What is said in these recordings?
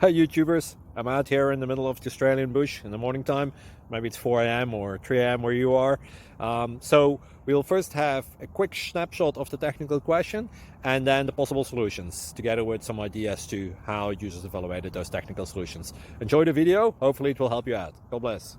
Hi YouTubers, I'm out here in the middle of the Australian bush in the morning time. Maybe it's 4 a.m. or 3 a.m. where you are. So we'll first have a quick snapshot of the technical question and then the possible solutions, together with some ideas to how users evaluated those technical solutions. Enjoy the video, hopefully it will help you out. God bless.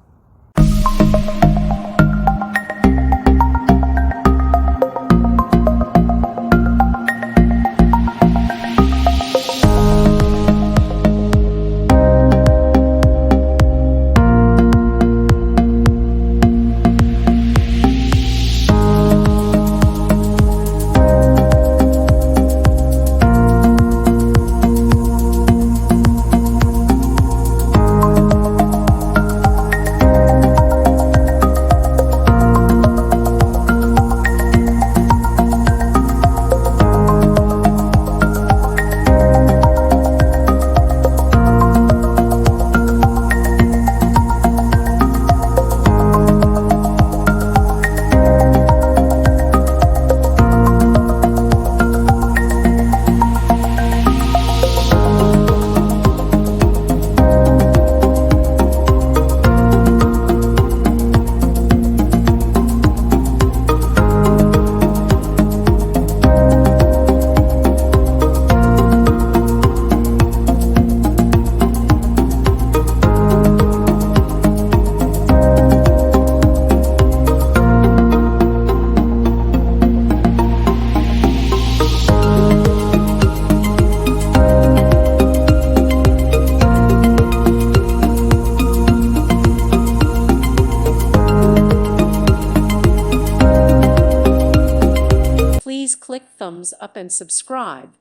Please click thumbs up and subscribe.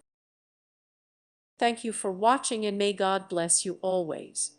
Thank you for watching and may God bless you always.